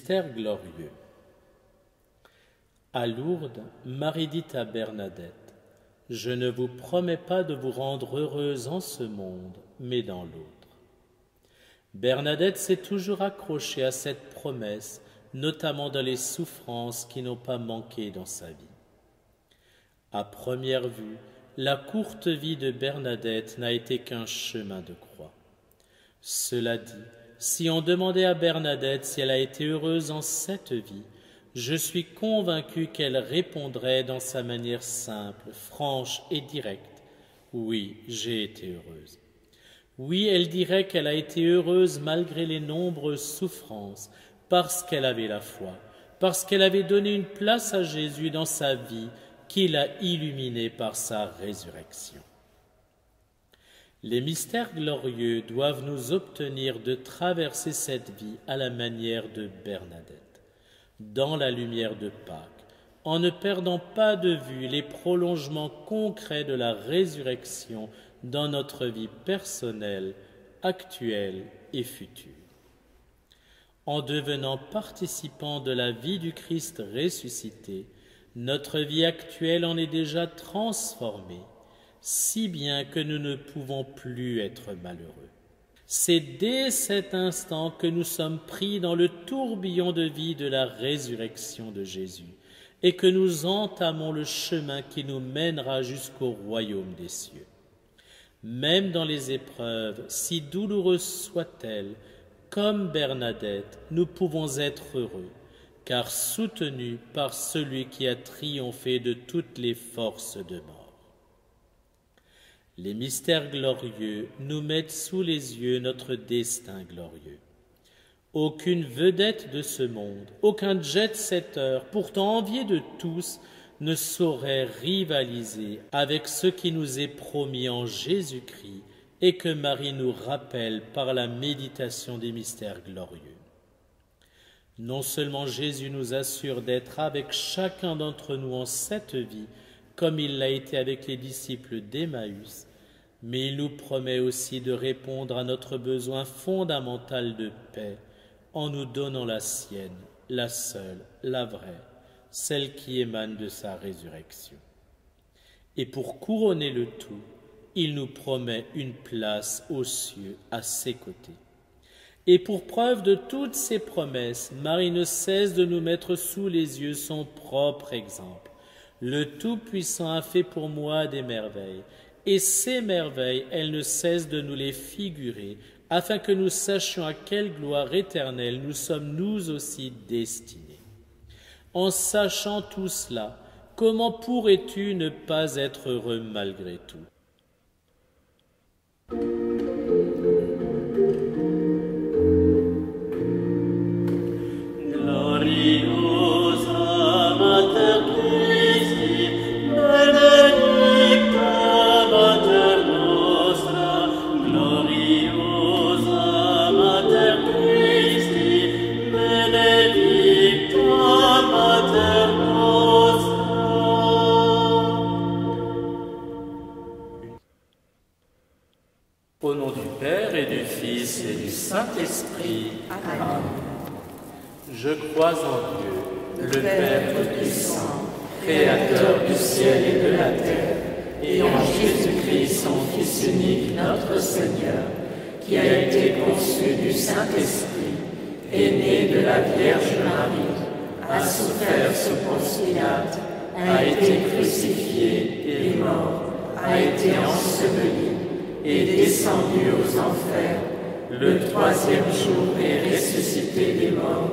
Mystère glorieux. À Lourdes, Marie dit à Bernadette, « Je ne vous promets pas de vous rendre heureuse en ce monde, mais dans l'autre. » Bernadette s'est toujours accrochée à cette promesse, notamment dans les souffrances qui n'ont pas manqué dans sa vie. À première vue, la courte vie de Bernadette n'a été qu'un chemin de croix. Cela dit, si on demandait à Bernadette si elle a été heureuse en cette vie, je suis convaincu qu'elle répondrait dans sa manière simple, franche et directe, « Oui, j'ai été heureuse. » Oui, elle dirait qu'elle a été heureuse malgré les nombreuses souffrances, parce qu'elle avait la foi, parce qu'elle avait donné une place à Jésus dans sa vie, qu'il a illuminée par sa résurrection. Les mystères glorieux doivent nous obtenir de traverser cette vie à la manière de Bernadette, dans la lumière de Pâques, en ne perdant pas de vue les prolongements concrets de la résurrection dans notre vie personnelle, actuelle et future. En devenant participants de la vie du Christ ressuscité, notre vie actuelle en est déjà transformée, si bien que nous ne pouvons plus être malheureux. C'est dès cet instant que nous sommes pris dans le tourbillon de vie de la résurrection de Jésus et que nous entamons le chemin qui nous mènera jusqu'au royaume des cieux. Même dans les épreuves, si douloureuses soient-elles, comme Bernadette, nous pouvons être heureux, car soutenus par celui qui a triomphé de toutes les forces de mort. Les mystères glorieux nous mettent sous les yeux notre destin glorieux. Aucune vedette de ce monde, aucun jet-setter, pourtant envié de tous, ne saurait rivaliser avec ce qui nous est promis en Jésus-Christ et que Marie nous rappelle par la méditation des mystères glorieux. Non seulement Jésus nous assure d'être avec chacun d'entre nous en cette vie, comme il l'a été avec les disciples d'Emmaüs, mais il nous promet aussi de répondre à notre besoin fondamental de paix en nous donnant la sienne, la seule, la vraie, celle qui émane de sa résurrection. Et pour couronner le tout, il nous promet une place aux cieux à ses côtés. Et pour preuve de toutes ces promesses, Marie ne cesse de nous mettre sous les yeux son propre exemple. Le Tout-Puissant a fait pour moi des merveilles, et ces merveilles, elle ne cesse de nous les figurer, afin que nous sachions à quelle gloire éternelle nous sommes nous aussi destinés. En sachant tout cela, comment pourrais-tu ne pas être heureux malgré tout? Au nom du Père et du Fils et du Saint-Esprit. Amen. Je crois en Dieu, le Père Tout-Puissant, Créateur du ciel et de la terre, et en Jésus-Christ, son Fils unique, notre Seigneur, qui a été conçu du Saint-Esprit, est né de la Vierge Marie, a souffert sous Ponce Pilate, a été crucifié et mort, a été enseveli, est descendu aux enfers, le troisième jour est ressuscité des morts,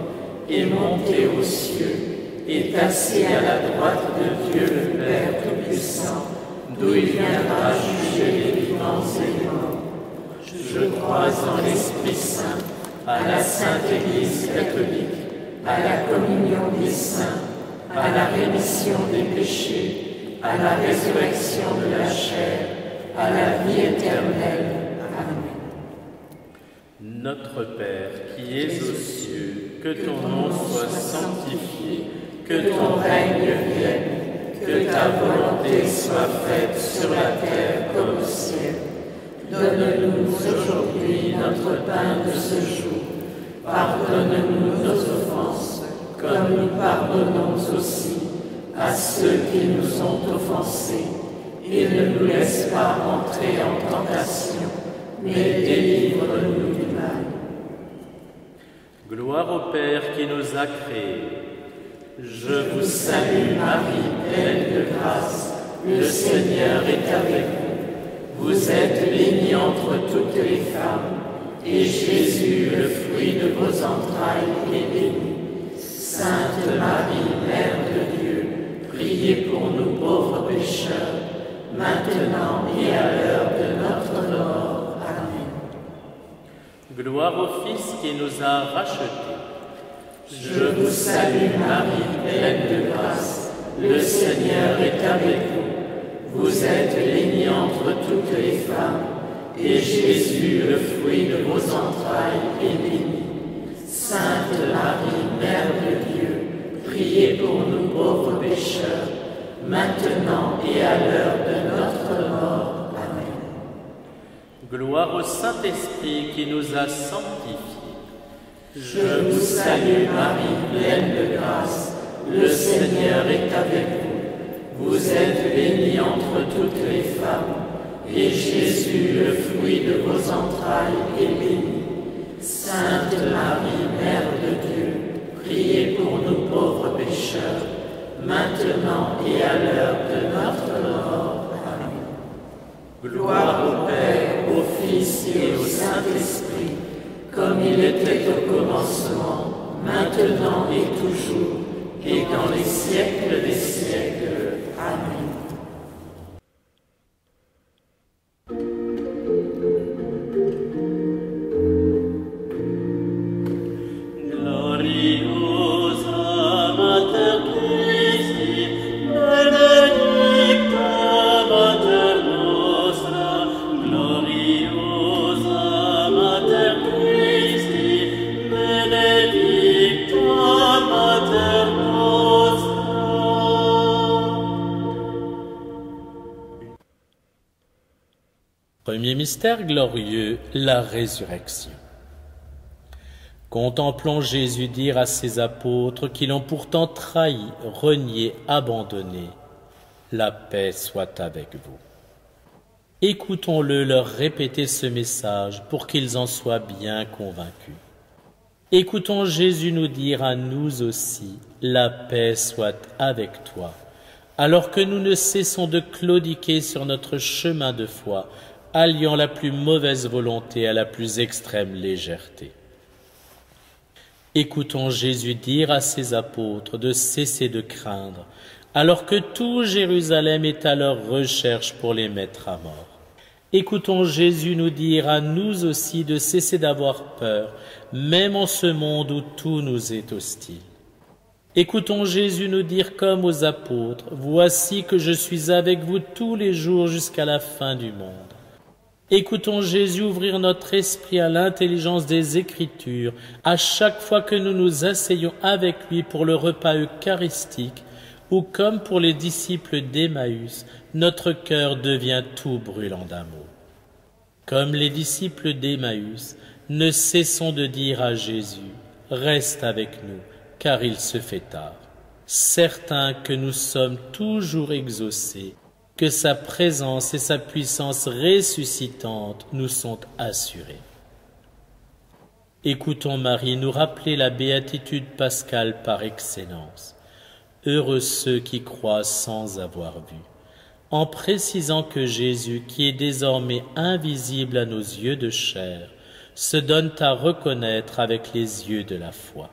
est monté aux cieux, est assis à la droite de Dieu le Père Tout-Puissant, d'où il viendra juger les vivants et les morts. Je crois en l'Esprit Saint, à la Sainte Église catholique, à la communion des saints, à la rémission des péchés, à la résurrection de la chair, à la vie éternelle. Amen. Notre Père qui es aux cieux, que ton nom soit sanctifié, que ton règne vienne, que ta volonté soit faite sur la terre comme au ciel. Donne-nous aujourd'hui notre pain de ce jour. Pardonne-nous nos offenses, comme nous pardonnons aussi à ceux qui nous ont offensés. Et ne nous laisse pas entrer en tentation, mais délivre-nous du mal. Gloire au Père qui nous a créés. Je vous salue Marie, pleine de grâce, le Seigneur est avec vous. Vous êtes bénie entre toutes les femmes, et Jésus, le fruit de vos entrailles, est béni. Sainte Marie, Mère de Dieu, priez pour nous pauvres pécheurs, maintenant et à l'heure de notre mort. Amen. Gloire au Fils qui nous a rachetés. Je vous salue Marie, pleine de grâce, le Seigneur est avec vous. Vous êtes bénie entre toutes les femmes, et Jésus, le fruit de vos entrailles, est béni. Sainte Marie, Mère de Dieu, priez pour nous pauvres pécheurs, maintenant et à l'heure de notre mort. Amen. Gloire au Saint-Esprit qui nous a sanctifiés. Je vous salue Marie, pleine de grâce, le Seigneur est avec vous. Vous êtes bénie entre toutes les femmes, et Jésus, le fruit de vos entrailles, est béni. Sainte Marie, Mère de Dieu, priez pour nous pauvres pécheurs, maintenant et à l'heure de notre mort. Amen. Gloire au Père, au Fils et au Saint-Esprit, comme il était au commencement, maintenant et toujours, et dans les siècles des siècles. Amen. Premier mystère glorieux, la résurrection. Contemplons Jésus dire à ses apôtres qui l'ont pourtant trahi, renié, abandonné, « La paix soit avec vous ». Écoutons-le leur répéter ce message pour qu'ils en soient bien convaincus. Écoutons Jésus nous dire à nous aussi, « La paix soit avec toi », alors que nous ne cessons de claudiquer sur notre chemin de foi, alliant la plus mauvaise volonté à la plus extrême légèreté. Écoutons Jésus dire à ses apôtres de cesser de craindre, alors que tout Jérusalem est à leur recherche pour les mettre à mort. Écoutons Jésus nous dire à nous aussi de cesser d'avoir peur, même en ce monde où tout nous est hostile. Écoutons Jésus nous dire comme aux apôtres, « Voici que je suis avec vous tous les jours jusqu'à la fin du monde ». Écoutons Jésus ouvrir notre esprit à l'intelligence des Écritures à chaque fois que nous nous asseyons avec lui pour le repas eucharistique ou comme pour les disciples d'Emmaüs, notre cœur devient tout brûlant d'amour. Comme les disciples d'Emmaüs, ne cessons de dire à Jésus « Reste avec nous, car il se fait tard », certains que nous sommes toujours exaucés, que sa présence et sa puissance ressuscitante nous sont assurées. Écoutons Marie nous rappeler la béatitude pascale par excellence. Heureux ceux qui croient sans avoir vu, en précisant que Jésus, qui est désormais invisible à nos yeux de chair, se donne à reconnaître avec les yeux de la foi.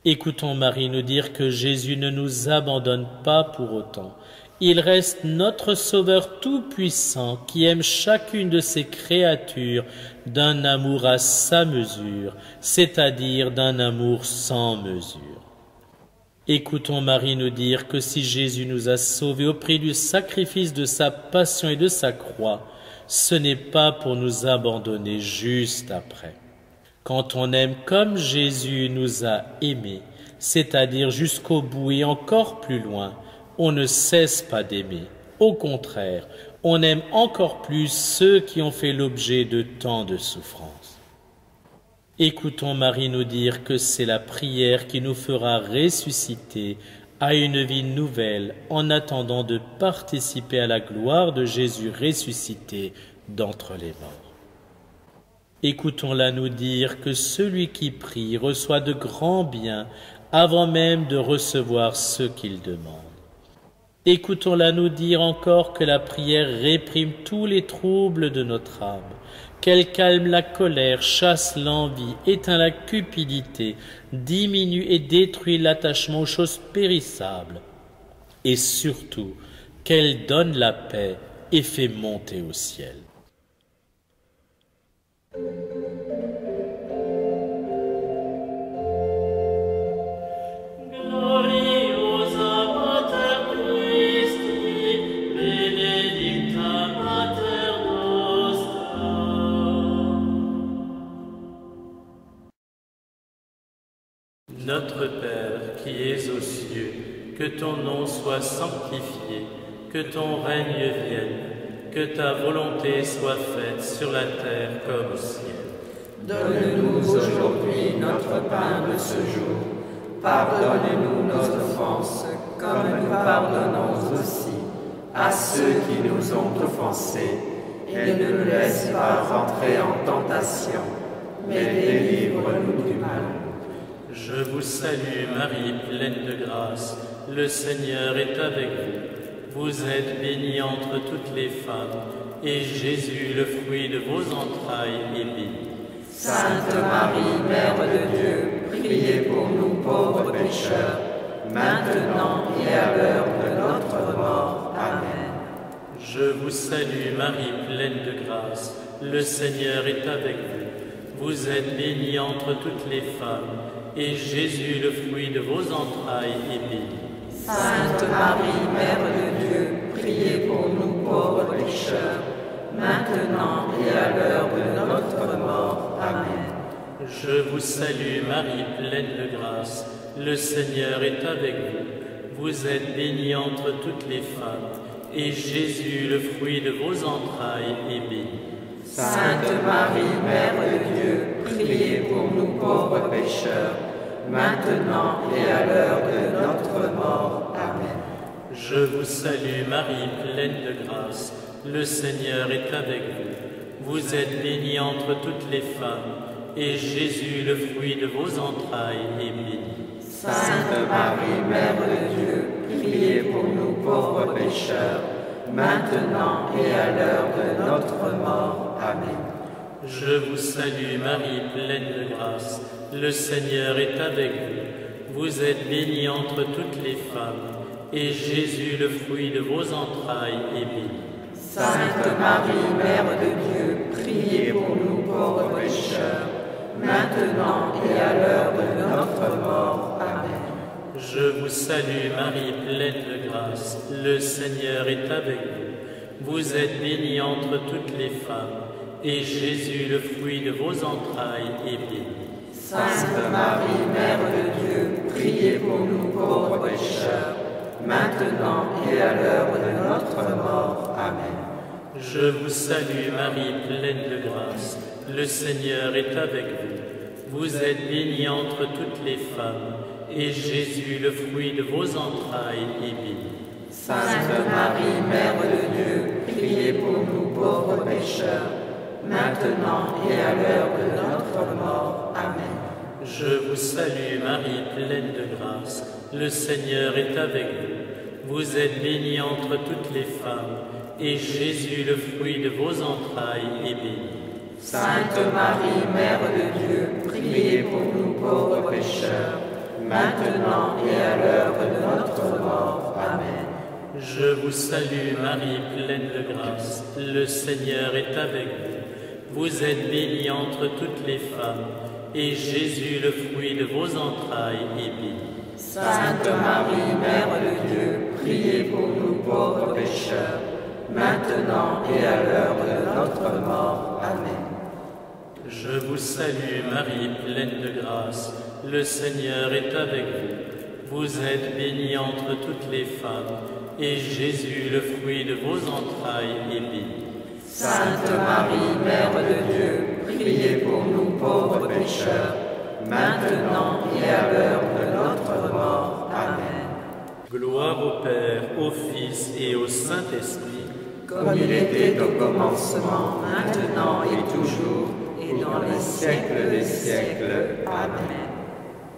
Écoutons Marie nous dire que Jésus ne nous abandonne pas pour autant. Il reste notre Sauveur tout-puissant qui aime chacune de ses créatures d'un amour à sa mesure, c'est-à-dire d'un amour sans mesure. Écoutons Marie nous dire que si Jésus nous a sauvés au prix du sacrifice de sa passion et de sa croix, ce n'est pas pour nous abandonner juste après. Quand on aime comme Jésus nous a aimés, c'est-à-dire jusqu'au bout et encore plus loin, on ne cesse pas d'aimer. Au contraire, on aime encore plus ceux qui ont fait l'objet de tant de souffrances. Écoutons Marie nous dire que c'est la prière qui nous fera ressusciter à une vie nouvelle en attendant de participer à la gloire de Jésus ressuscité d'entre les morts. Écoutons-la nous dire que celui qui prie reçoit de grands biens avant même de recevoir ce qu'il demande. Écoutons-la nous dire encore que la prière réprime tous les troubles de notre âme, qu'elle calme la colère, chasse l'envie, éteint la cupidité, diminue et détruit l'attachement aux choses périssables, et surtout qu'elle donne la paix et fait monter au ciel. Notre Père qui es aux cieux, que ton nom soit sanctifié, que ton règne vienne, que ta volonté soit faite sur la terre comme au ciel. Donne-nous aujourd'hui notre pain de ce jour. Pardonne-nous nos offenses, comme nous pardonnons aussi à ceux qui nous ont offensés. Et ne nous laisse pas entrer en tentation, mais délivre-nous du mal. Je vous salue Marie, pleine de grâce, le Seigneur est avec vous. Vous êtes bénie entre toutes les femmes, et Jésus, le fruit de vos entrailles, est béni. Sainte Marie, Mère de Dieu, priez pour nous pauvres pécheurs, maintenant et à l'heure de notre mort. Amen. Je vous salue Marie, pleine de grâce, le Seigneur est avec vous. Vous êtes bénie entre toutes les femmes, et Jésus, le fruit de vos entrailles, est béni. Sainte Marie, Mère de Dieu, priez pour nous pauvres pécheurs, maintenant et à l'heure de notre mort. Amen. Je vous salue Marie, pleine de grâce, le Seigneur est avec vous. Vous êtes bénie entre toutes les femmes, et Jésus, le fruit de vos entrailles, est béni. Sainte Marie, Mère de Dieu, priez pour nous pauvres pécheurs, maintenant et à l'heure de notre mort. Amen. Je vous salue Marie, pleine de grâce, le Seigneur est avec vous. Vous êtes bénie entre toutes les femmes, et Jésus, le fruit de vos entrailles, est béni. Sainte Marie, Mère de Dieu, priez pour nous pauvres pécheurs, maintenant et à l'heure de notre mort. Amen. Je vous salue Marie, pleine de grâce, le Seigneur est avec vous. Vous êtes bénie entre toutes les femmes, et Jésus, le fruit de vos entrailles, est béni. Sainte Marie, Mère de Dieu, priez pour nous pauvres pécheurs, maintenant et à l'heure de notre mort. Amen. Je vous salue Marie, pleine de grâce, le Seigneur est avec vous. Vous êtes bénie entre toutes les femmes, et Jésus, le fruit de vos entrailles, est béni. Sainte Marie, Mère de Dieu, priez pour nous pauvres pécheurs, maintenant et à l'heure de notre mort. Amen. Je vous salue Marie, pleine de grâce, le Seigneur est avec vous. Vous êtes bénie entre toutes les femmes, et Jésus, le fruit de vos entrailles, est béni. Sainte Marie, Mère de Dieu, priez pour nous pauvres pécheurs, maintenant et à l'heure de notre mort. Amen. Je vous salue Marie, pleine de grâce, le Seigneur est avec vous. Vous êtes bénie entre toutes les femmes, et Jésus, le fruit de vos entrailles, est béni. Sainte Marie, Mère de Dieu, priez pour nous pauvres pécheurs, maintenant et à l'heure de notre mort. Amen. Je vous salue Marie, pleine de grâce, le Seigneur est avec vous. Vous êtes bénie entre toutes les femmes, et Jésus, le fruit de vos entrailles, est béni. Sainte Marie, Mère de Dieu, priez pour nous pauvres pécheurs, maintenant et à l'heure de notre mort. Amen. Je vous salue Marie, pleine de grâce, le Seigneur est avec vous. Vous êtes bénie entre toutes les femmes, et Jésus, le fruit de vos entrailles, est béni. Sainte Marie, Mère de Dieu, priez pour nous pauvres pécheurs, maintenant et à l'heure de notre mort. Amen. Gloire au Père, au Fils et au Saint-Esprit, comme il était au commencement, maintenant et toujours, et dans les siècles des siècles. Amen.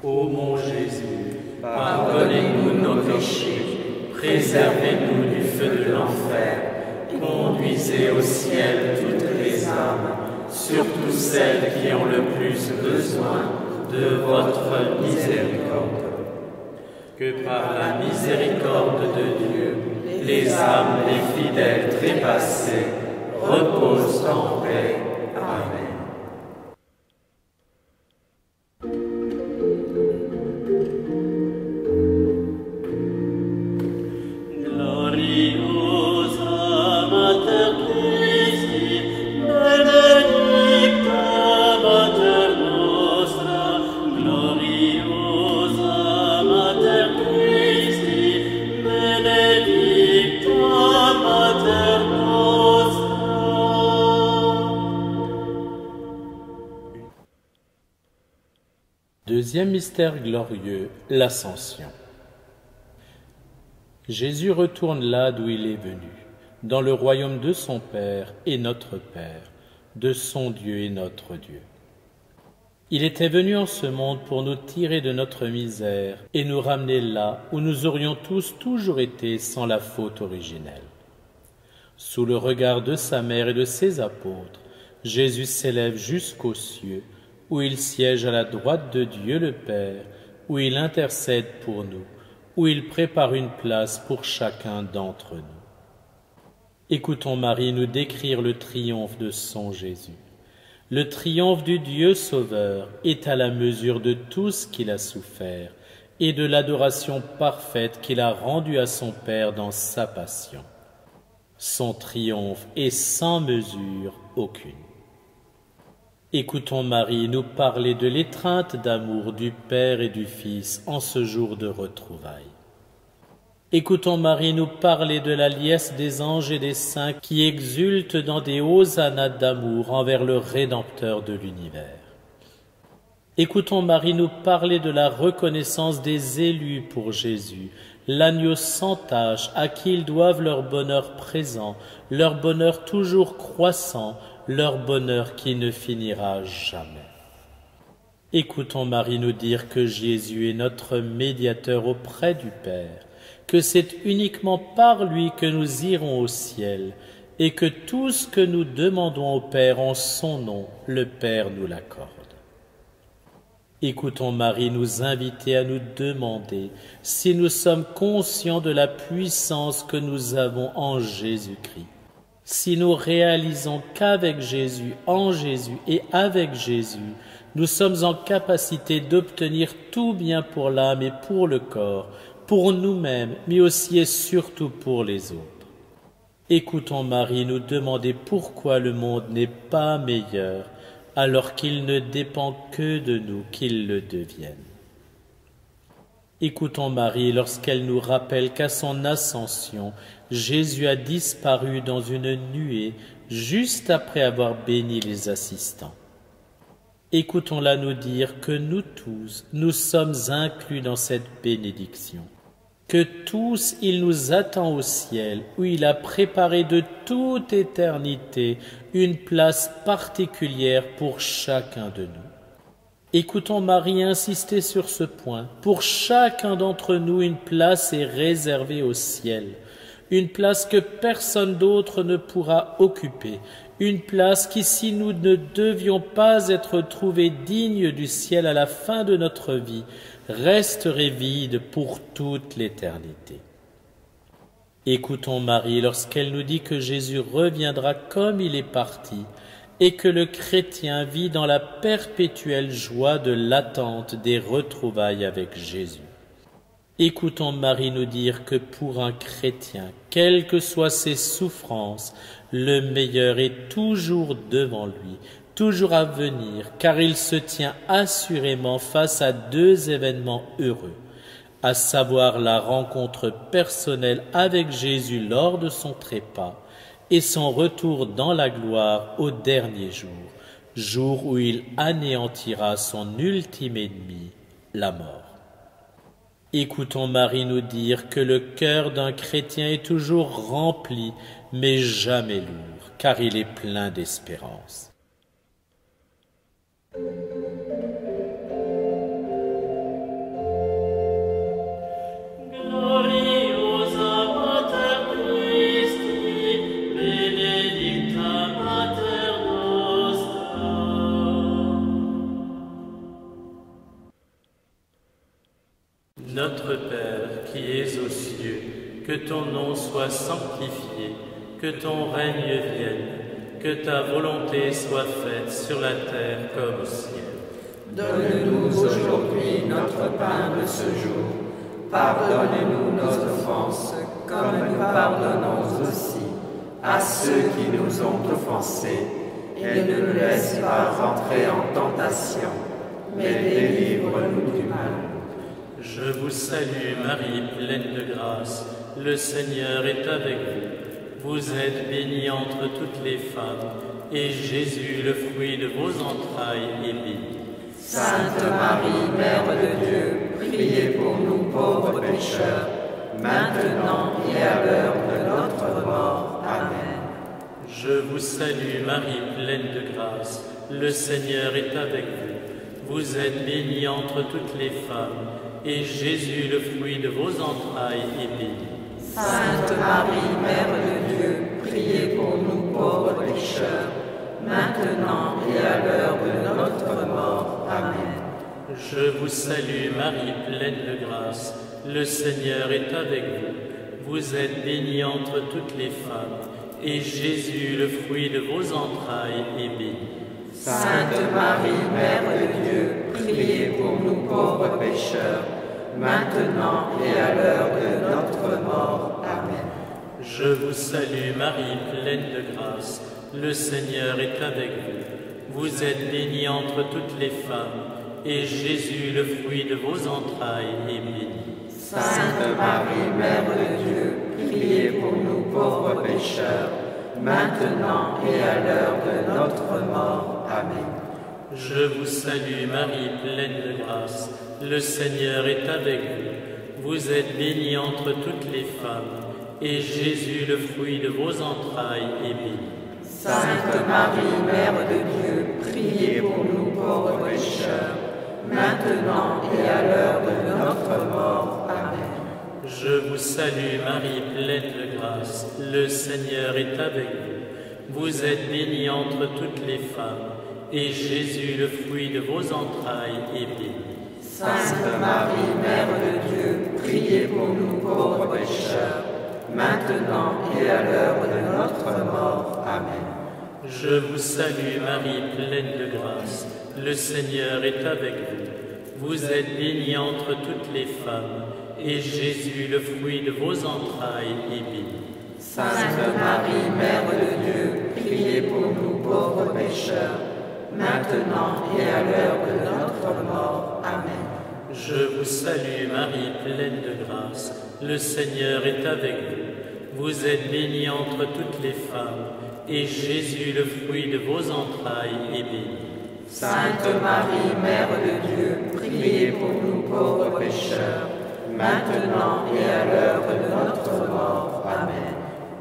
Ô mon Jésus, pardonnez-nous nos péchés, préservez-nous du feu de l'enfer, conduisez au ciel toutes les âmes, surtout celles qui ont le plus besoin de votre miséricorde. que par la miséricorde de Dieu, les âmes des fidèles trépassés reposent en paix. Amen. Deuxième mystère glorieux, l'Ascension. Jésus retourne là d'où il est venu, dans le royaume de son Père et notre Père, de son Dieu et notre Dieu. Il était venu en ce monde pour nous tirer de notre misère et nous ramener là où nous aurions tous toujours été sans la faute originelle. Sous le regard de sa mère et de ses apôtres, Jésus s'élève jusqu'aux cieux, où il siège à la droite de Dieu le Père, où il intercède pour nous, où il prépare une place pour chacun d'entre nous. Écoutons Marie nous décrire le triomphe de son Jésus. Le triomphe du Dieu Sauveur est à la mesure de tout ce qu'il a souffert et de l'adoration parfaite qu'il a rendue à son Père dans sa passion. Son triomphe est sans mesure aucune. Écoutons Marie nous parler de l'étreinte d'amour du Père et du Fils en ce jour de retrouvailles. Écoutons Marie nous parler de la liesse des anges et des saints qui exultent dans des hosannas d'amour envers le Rédempteur de l'univers. Écoutons Marie nous parler de la reconnaissance des élus pour Jésus, l'agneau sans tache à qui ils doivent leur bonheur présent, leur bonheur toujours croissant, leur bonheur qui ne finira jamais. Écoutons Marie nous dire que Jésus est notre médiateur auprès du Père, que c'est uniquement par lui que nous irons au ciel et que tout ce que nous demandons au Père en son nom, le Père nous l'accorde. Écoutons Marie nous inviter à nous demander si nous sommes conscients de la puissance que nous avons en Jésus-Christ. Si nous réalisons qu'avec Jésus, en Jésus et avec Jésus, nous sommes en capacité d'obtenir tout bien pour l'âme et pour le corps, pour nous-mêmes, mais aussi et surtout pour les autres. Écoutons Marie nous demander pourquoi le monde n'est pas meilleur, alors qu'il ne dépend que de nous qu'il le devienne. Écoutons Marie lorsqu'elle nous rappelle qu'à son ascension, Jésus a disparu dans une nuée juste après avoir béni les assistants. Écoutons-la nous dire que nous tous, nous sommes inclus dans cette bénédiction, que tous il nous attend au ciel où il a préparé de toute éternité une place particulière pour chacun de nous. Écoutons Marie insister sur ce point. Pour chacun d'entre nous, une place est réservée au ciel, une place que personne d'autre ne pourra occuper, une place qui, si nous ne devions pas être trouvés dignes du ciel à la fin de notre vie, resterait vide pour toute l'éternité. Écoutons Marie lorsqu'elle nous dit que Jésus reviendra comme il est parti, et que le chrétien vit dans la perpétuelle joie de l'attente des retrouvailles avec Jésus. Écoutons Marie nous dire que pour un chrétien, quelles que soient ses souffrances, le meilleur est toujours devant lui, toujours à venir, car il se tient assurément face à deux événements heureux, à savoir la rencontre personnelle avec Jésus lors de son trépas, et son retour dans la gloire au dernier jour, jour où il anéantira son ultime ennemi, la mort. Écoutons Marie nous dire que le cœur d'un chrétien est toujours rempli, mais jamais lourd, car il est plein d'espérance. Notre Père qui es aux cieux, que ton nom soit sanctifié, que ton règne vienne, que ta volonté soit faite sur la terre comme au ciel. Donne-nous aujourd'hui notre pain de ce jour. Pardonne-nous nos offenses, comme nous pardonnons aussi à ceux qui nous ont offensés. Et ne nous laisse pas rentrer en tentation, mais délivre-nous du mal. Je vous salue Marie, pleine de grâce, le Seigneur est avec vous. Vous êtes bénie entre toutes les femmes, et Jésus, le fruit de vos entrailles, est béni. Sainte Marie, Mère de Dieu, priez pour nous pauvres pécheurs, maintenant et à l'heure de notre mort. Amen. Je vous salue Marie, pleine de grâce, le Seigneur est avec vous. Vous êtes bénie entre toutes les femmes, et Jésus, le fruit de vos entrailles, est béni. Sainte Marie, Mère de Dieu, priez pour nous pauvres pécheurs, maintenant et à l'heure de notre mort. Amen. Je vous salue Marie, pleine de grâce, le Seigneur est avec vous. Vous êtes bénie entre toutes les femmes, et Jésus, le fruit de vos entrailles, est béni. Sainte Marie, Mère de Dieu, priez pour nous pauvres pécheurs, maintenant et à l'heure de notre mort. Amen. Je vous salue Marie, pleine de grâce, le Seigneur est avec vous. Vous êtes bénie entre toutes les femmes, et Jésus, le fruit de vos entrailles, est béni. Sainte Marie, Mère de Dieu, priez pour nous pauvres pécheurs, maintenant et à l'heure de notre mort. Amen. Je vous salue Marie, pleine de grâce, le Seigneur est avec vous. Vous êtes bénie entre toutes les femmes, et Jésus, le fruit de vos entrailles, est béni. Sainte Marie, Mère de Dieu, priez pour nous pauvres pécheurs, maintenant et à l'heure de notre mort. Amen. Je vous salue Marie, pleine de grâce, le Seigneur est avec vous. Vous êtes bénie entre toutes les femmes, et Jésus, le fruit de vos entrailles, est béni. Sainte Marie, Mère de Dieu, priez pour nous pauvres pécheurs, maintenant et à l'heure de notre mort. Amen. Je vous salue Marie, pleine de grâce, le Seigneur est avec vous. Vous êtes bénie entre toutes les femmes, et Jésus, le fruit de vos entrailles, est béni. Sainte Marie, Mère de Dieu, priez pour nous pauvres pécheurs, maintenant et à l'heure de notre mort. Amen. Je vous salue Marie, pleine de grâce, le Seigneur est avec vous. Vous êtes bénie entre toutes les femmes, et Jésus, le fruit de vos entrailles, est béni. Sainte Marie, Mère de Dieu, priez pour nous pauvres pécheurs, maintenant et à l'heure de notre mort. Amen.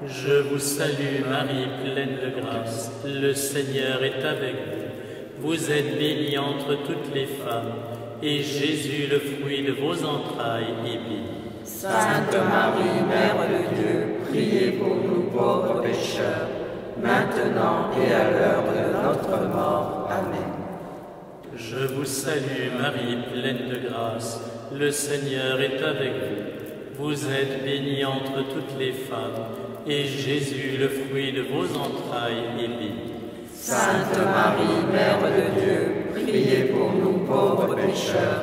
Je vous salue Marie, pleine de grâce, le Seigneur est avec vous. Vous êtes bénie entre toutes les femmes, et Jésus, le fruit de vos entrailles, est béni. Sainte Marie, Mère de Dieu, priez pour nous pauvres pécheurs, maintenant et à l'heure de notre mort. Amen. Je vous salue Marie, pleine de grâce, le Seigneur est avec vous. Vous êtes bénie entre toutes les femmes, et Jésus, le fruit de vos entrailles, est béni. Sainte Marie, Mère de Dieu, priez pour nous pauvres pécheurs,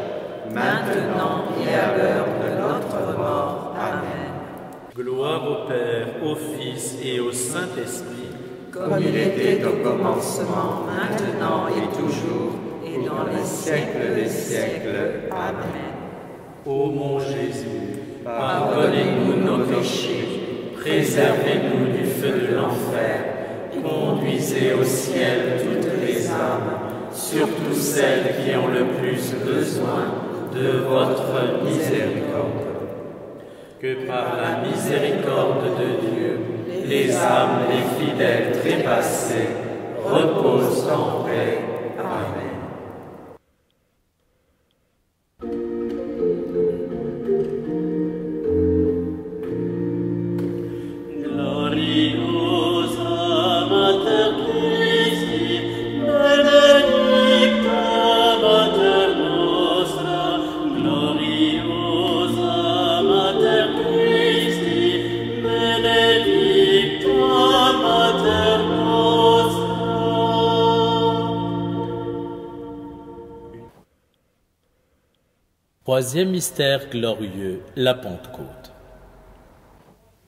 maintenant et à l'heure de notre mort. Amen. Gloire au Père, au Fils et au Saint-Esprit, comme il était au commencement, maintenant et toujours, et dans les siècles des siècles. Amen. Ô mon Jésus, pardonnez-nous nos péchés, préservez-nous du feu de l'enfer, conduisez au ciel toutes les âmes, surtout celles qui ont le plus besoin de votre miséricorde. Que par la miséricorde de Dieu, les âmes des fidèles trépassés reposent en paix. Amen. Troisième mystère glorieux, la Pentecôte.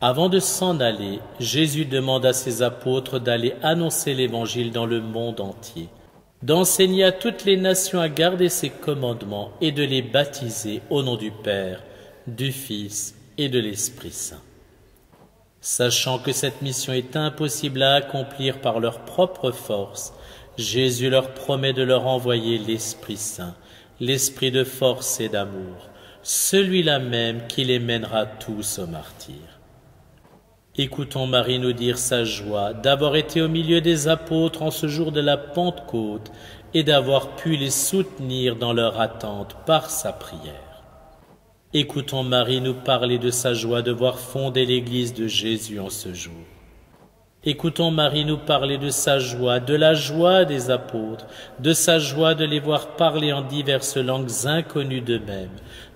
Avant de s'en aller, Jésus demande à ses apôtres d'aller annoncer l'Évangile dans le monde entier, d'enseigner à toutes les nations à garder ses commandements et de les baptiser au nom du Père, du Fils et de l'Esprit Saint. Sachant que cette mission est impossible à accomplir par leur propre force, Jésus leur promet de leur envoyer l'Esprit Saint, l'esprit de force et d'amour, celui-là même qui les mènera tous au martyre. Écoutons Marie nous dire sa joie d'avoir été au milieu des apôtres en ce jour de la Pentecôte et d'avoir pu les soutenir dans leur attente par sa prière. Écoutons Marie nous parler de sa joie de voir fonder l'Église de Jésus en ce jour. Écoutons Marie nous parler de sa joie, de la joie des apôtres, de sa joie de les voir parler en diverses langues inconnues d'eux-mêmes,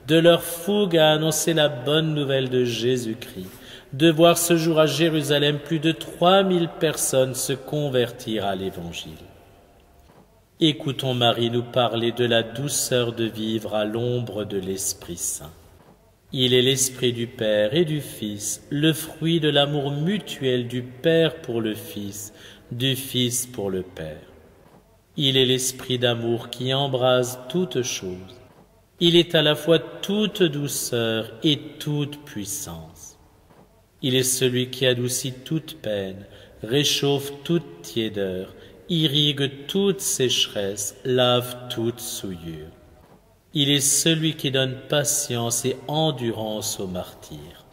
de leur fougue à annoncer la bonne nouvelle de Jésus-Christ, de voir ce jour à Jérusalem plus de 3000 personnes se convertir à l'Évangile. Écoutons Marie nous parler de la douceur de vivre à l'ombre de l'Esprit Saint. Il est l'Esprit du Père et du Fils, le fruit de l'amour mutuel du Père pour le Fils, du Fils pour le Père. Il est l'Esprit d'amour qui embrase toutes choses. Il est à la fois toute douceur et toute puissance. Il est celui qui adoucit toute peine, réchauffe toute tiédeur, irrigue toute sécheresse, lave toute souillure. Il est celui qui donne patience et endurance aux martyrs.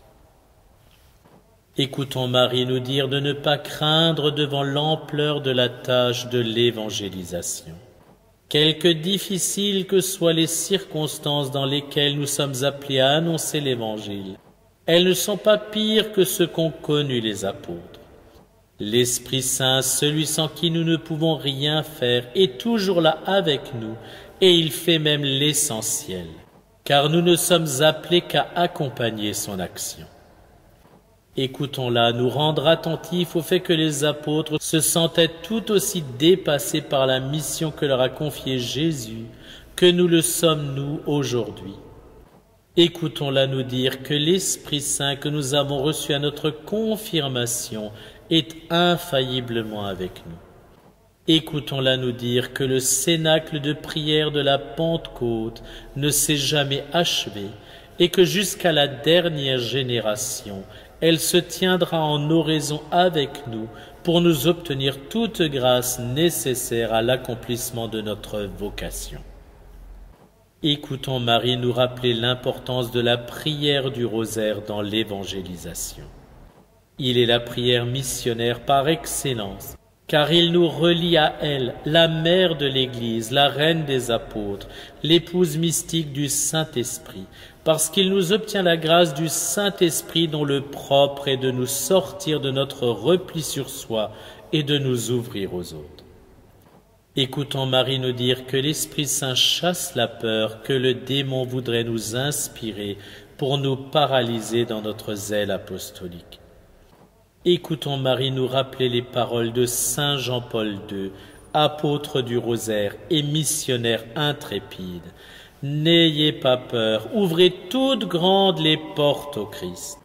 Écoutons Marie nous dire de ne pas craindre devant l'ampleur de la tâche de l'évangélisation. Quelque difficiles que soient les circonstances dans lesquelles nous sommes appelés à annoncer l'Évangile, elles ne sont pas pires que ce qu'ont connu les apôtres. L'Esprit Saint, celui sans qui nous ne pouvons rien faire, est toujours là avec nous, et il fait même l'essentiel, car nous ne sommes appelés qu'à accompagner son action. Écoutons-la nous rendre attentifs au fait que les apôtres se sentaient tout aussi dépassés par la mission que leur a confiée Jésus que nous le sommes nous aujourd'hui. Écoutons-la nous dire que l'Esprit Saint que nous avons reçu à notre confirmation est infailliblement avec nous. Écoutons-la nous dire que le cénacle de prière de la Pentecôte ne s'est jamais achevé et que jusqu'à la dernière génération, elle se tiendra en oraison avec nous pour nous obtenir toute grâce nécessaire à l'accomplissement de notre vocation. Écoutons Marie nous rappeler l'importance de la prière du rosaire dans l'évangélisation. Il est la prière missionnaire par excellence, car il nous relie à elle, la mère de l'Église, la reine des apôtres, l'épouse mystique du Saint-Esprit, parce qu'il nous obtient la grâce du Saint-Esprit dont le propre est de nous sortir de notre repli sur soi et de nous ouvrir aux autres. Écoutons Marie nous dire que l'Esprit Saint chasse la peur que le démon voudrait nous inspirer pour nous paralyser dans notre zèle apostolique. Écoutons Marie nous rappeler les paroles de Saint Jean-Paul II, apôtre du rosaire et missionnaire intrépide. N'ayez pas peur, ouvrez toutes grandes les portes au Christ.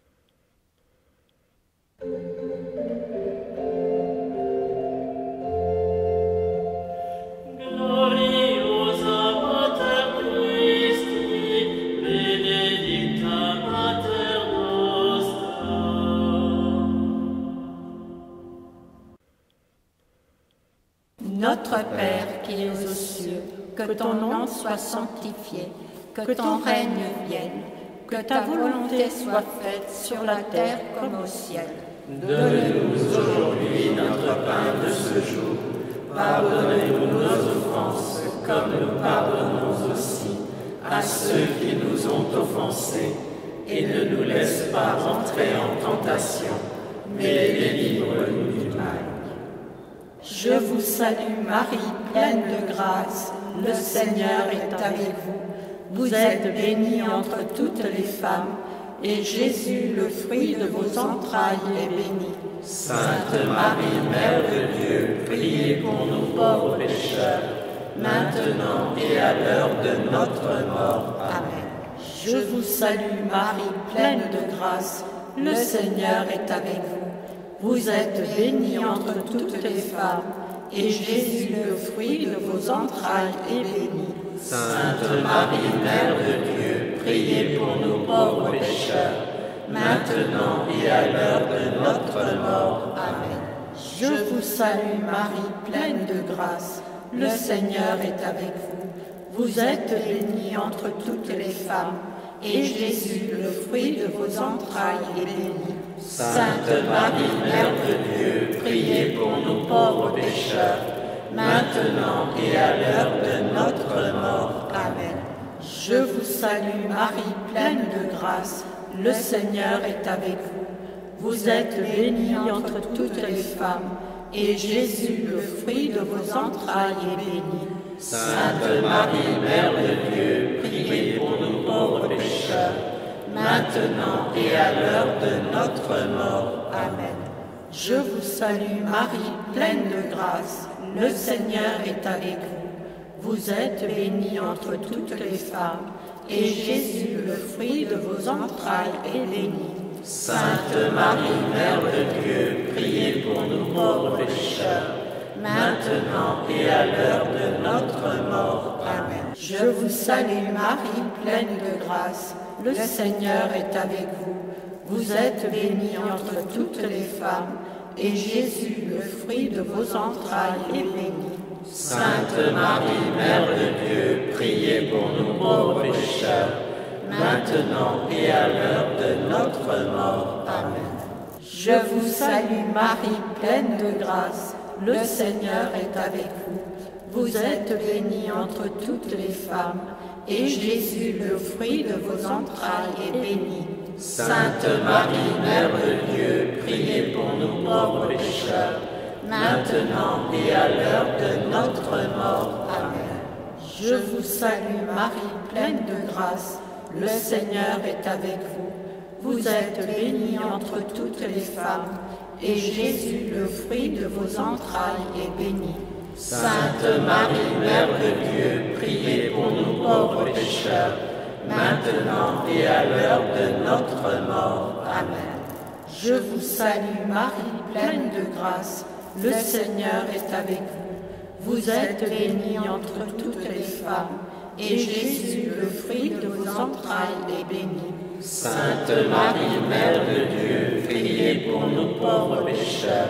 Notre Père qui es aux cieux, que ton nom soit sanctifié, que ton règne vienne, que ta volonté soit faite sur la terre comme au ciel. Donne-nous aujourd'hui notre pain de ce jour. Pardonne-nous nos offenses, comme nous pardonnons aussi à ceux qui nous ont offensés. Et ne nous laisse pas entrer en tentation, mais délivre-nous du mal. Je vous salue Marie, pleine de grâce, le Seigneur est avec vous. Vous êtes bénie entre toutes les femmes, et Jésus, le fruit de vos entrailles, est béni. Sainte Marie, Mère de Dieu, priez pour nous pauvres pécheurs, maintenant et à l'heure de notre mort. Amen. Je vous salue Marie, pleine de grâce, le Seigneur est avec vous. Vous êtes bénie entre toutes les femmes, et Jésus, le fruit de vos entrailles, est béni. Sainte Marie, Mère de Dieu, priez pour nous pauvres pécheurs, maintenant et à l'heure de notre mort. Amen. Je vous salue Marie, pleine de grâce, le Seigneur est avec vous. Vous êtes bénie entre toutes les femmes, et Jésus, le fruit de vos entrailles, est béni. Sainte Marie, Mère de Dieu, priez pour nous pauvres pécheurs, maintenant et à l'heure de notre mort. Amen. Je vous salue Marie, pleine de grâce, le Seigneur est avec vous. Vous êtes bénie entre toutes les femmes, et Jésus, le fruit de vos entrailles, est béni. Sainte Marie, Mère de Dieu, priez pour nous pauvres pécheurs, maintenant et à l'heure de notre mort. Amen. Je vous salue Marie, pleine de grâce, le Seigneur est avec vous. Vous êtes bénie entre toutes les femmes, et Jésus, le fruit de vos entrailles, est béni. Sainte Marie, Mère de Dieu, priez pour nous pauvres pécheurs, maintenant et à l'heure de notre mort. Amen. Je vous salue Marie, pleine de grâce, le Seigneur est avec vous. Vous êtes bénie entre toutes les femmes, et Jésus, le fruit de vos entrailles, est béni. Sainte Marie, Mère de Dieu, priez pour nous pauvres pécheurs, maintenant et à l'heure de notre mort. Amen. Je vous salue Marie, pleine de grâce, le Seigneur est avec vous. Vous êtes bénie entre toutes les femmes, et Jésus, le fruit de vos entrailles, est béni. Sainte Marie, Mère de Dieu, priez pour nous pauvres pécheurs, maintenant et à l'heure de notre mort. Amen. Je vous salue Marie, pleine de grâce, le Seigneur est avec vous. Vous êtes bénie entre toutes les femmes, et Jésus, le fruit de vos entrailles, est béni. Sainte Marie, Mère de Dieu, priez pour nous pauvres pécheurs, maintenant et à l'heure de notre mort. Amen. Je vous salue Marie, pleine de grâce, le Seigneur est avec vous. Vous êtes bénie entre toutes les femmes, et Jésus, le fruit de vos entrailles, est béni. Sainte Marie, Mère de Dieu, priez pour nous pauvres pécheurs,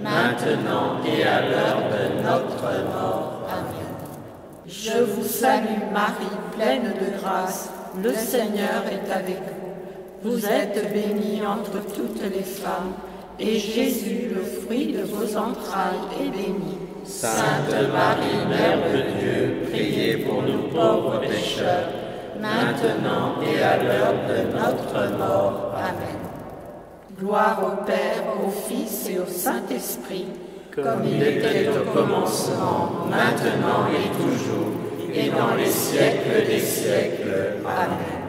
maintenant et à l'heure de notre mort. Amen. Je vous salue Marie, pleine de grâce, le Seigneur est avec vous. Vous êtes bénie entre toutes les femmes, et Jésus, le fruit de vos entrailles, est béni. Sainte Marie, Mère de Dieu, priez pour nous pauvres pécheurs, maintenant et à l'heure de notre mort. Amen. Gloire au Père, au Fils et au Saint-Esprit, comme il était au commencement, maintenant et toujours, et dans les siècles des siècles. Amen.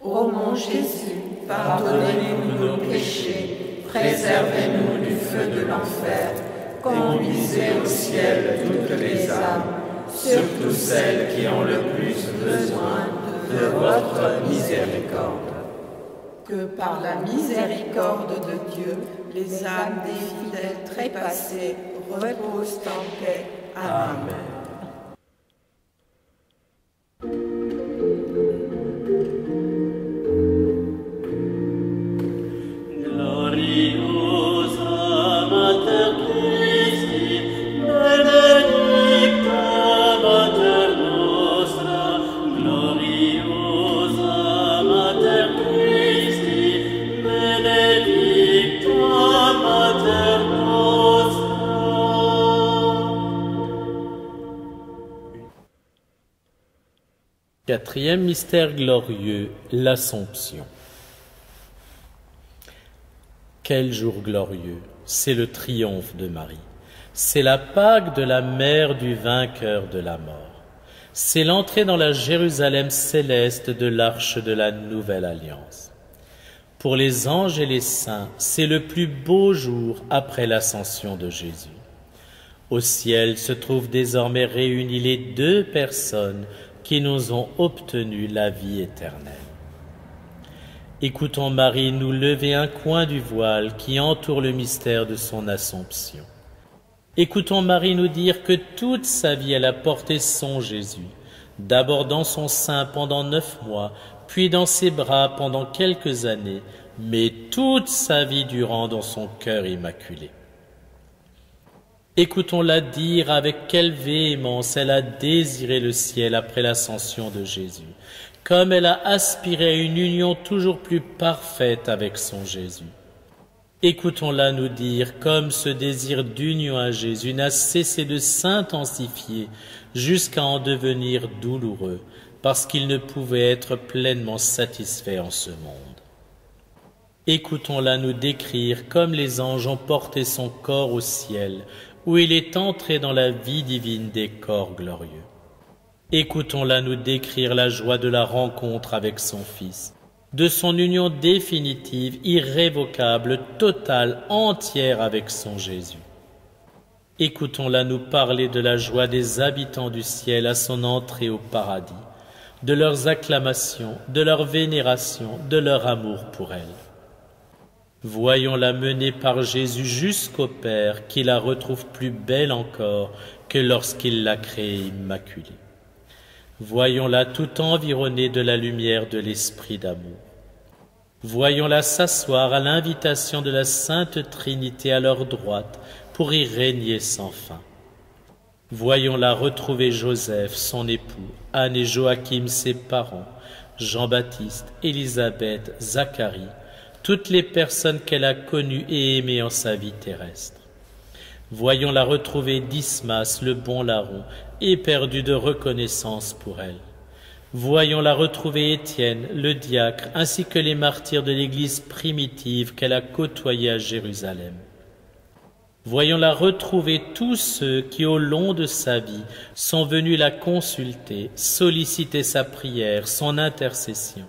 Ô mon Jésus, pardonnez-nous nos péchés, préservez-nous du feu de l'enfer, conduisez au ciel toutes les âmes, surtout celles qui ont le plus besoin de votre miséricorde. Que par la miséricorde de Dieu, les âmes des fidèles trépassés reposent en paix. Amen. Gloriosa Mater Christi, benedicta Quatrième mystère glorieux, l'Assomption. Quel jour glorieux! C'est le triomphe de Marie. C'est la Pâque de la mère du vainqueur de la mort. C'est l'entrée dans la Jérusalem céleste de l'arche de la Nouvelle Alliance. Pour les anges et les saints, c'est le plus beau jour après l'ascension de Jésus. Au ciel se trouvent désormais réunies les deux personnes qui nous ont obtenu la vie éternelle. Écoutons Marie nous lever un coin du voile qui entoure le mystère de son Assomption. Écoutons Marie nous dire que toute sa vie elle a porté son Jésus, d'abord dans son sein pendant 9 mois, puis dans ses bras pendant quelques années, mais toute sa vie durant dans son cœur immaculé. Écoutons-la dire avec quelle véhémence elle a désiré le ciel après l'ascension de Jésus, comme elle a aspiré à une union toujours plus parfaite avec son Jésus. Écoutons-la nous dire comme ce désir d'union à Jésus n'a cessé de s'intensifier jusqu'à en devenir douloureux, parce qu'il ne pouvait être pleinement satisfait en ce monde. Écoutons-la nous décrire comme les anges ont porté son corps au ciel, où il est entré dans la vie divine des corps glorieux. Écoutons-la nous décrire la joie de la rencontre avec son Fils, de son union définitive, irrévocable, totale, entière avec son Jésus. Écoutons-la nous parler de la joie des habitants du ciel à son entrée au paradis, de leurs acclamations, de leur vénération, de leur amour pour elle. Voyons-la menée par Jésus jusqu'au Père, qui la retrouve plus belle encore que lorsqu'il l'a créée immaculée. Voyons-la tout environnée de la lumière de l'Esprit d'amour. Voyons-la s'asseoir à l'invitation de la Sainte Trinité à leur droite pour y régner sans fin. Voyons-la retrouver Joseph, son époux, Anne et Joachim, ses parents, Jean-Baptiste, Élisabeth, Zacharie, toutes les personnes qu'elle a connues et aimées en sa vie terrestre. Voyons-la retrouver Dismas, le bon larron, éperdu de reconnaissance pour elle. Voyons-la retrouver Étienne, le diacre, ainsi que les martyrs de l'Église primitive qu'elle a côtoyés à Jérusalem. Voyons-la retrouver tous ceux qui, au long de sa vie, sont venus la consulter, solliciter sa prière, son intercession.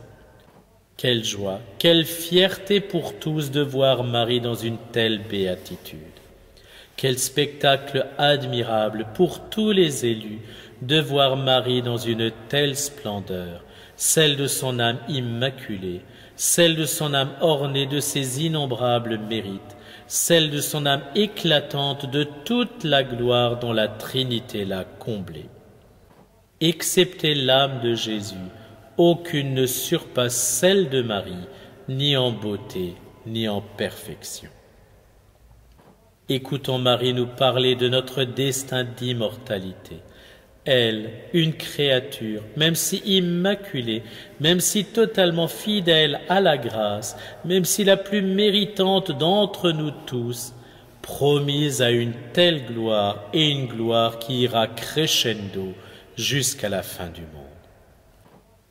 Quelle joie, quelle fierté pour tous de voir Marie dans une telle béatitude. Quel spectacle admirable pour tous les élus de voir Marie dans une telle splendeur, celle de son âme immaculée, celle de son âme ornée de ses innombrables mérites, celle de son âme éclatante de toute la gloire dont la Trinité l'a comblée. Excepté l'âme de Jésus, aucune ne surpasse celle de Marie, ni en beauté, ni en perfection. Écoutons Marie nous parler de notre destin d'immortalité. Elle, une créature, même si immaculée, même si totalement fidèle à la grâce, même si la plus méritante d'entre nous tous, promise à une telle gloire et une gloire qui ira crescendo jusqu'à la fin du monde.